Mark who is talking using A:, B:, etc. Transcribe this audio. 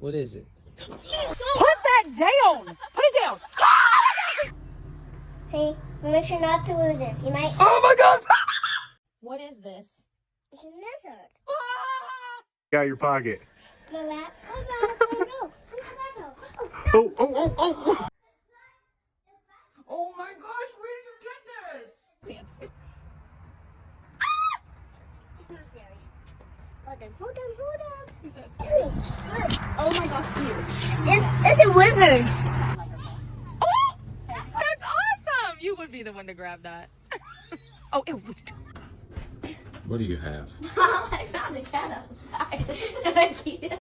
A: What is it?
B: Put that down! Put it down!
C: Hey, make sure not to lose it. You might.
A: Oh my god!
D: What is this?
C: It's a lizard.
E: Got your pocket.
C: The rat. Oh,
E: Oh, oh, oh, oh!
A: Oh my gosh, where did you get this?
C: it's not scary. Hold on.
D: Oh my gosh, here.
C: It's a wizard.
D: That's awesome! You would be the one to grab that. Oh, it was.
A: What do you have?
C: I found a cat outside.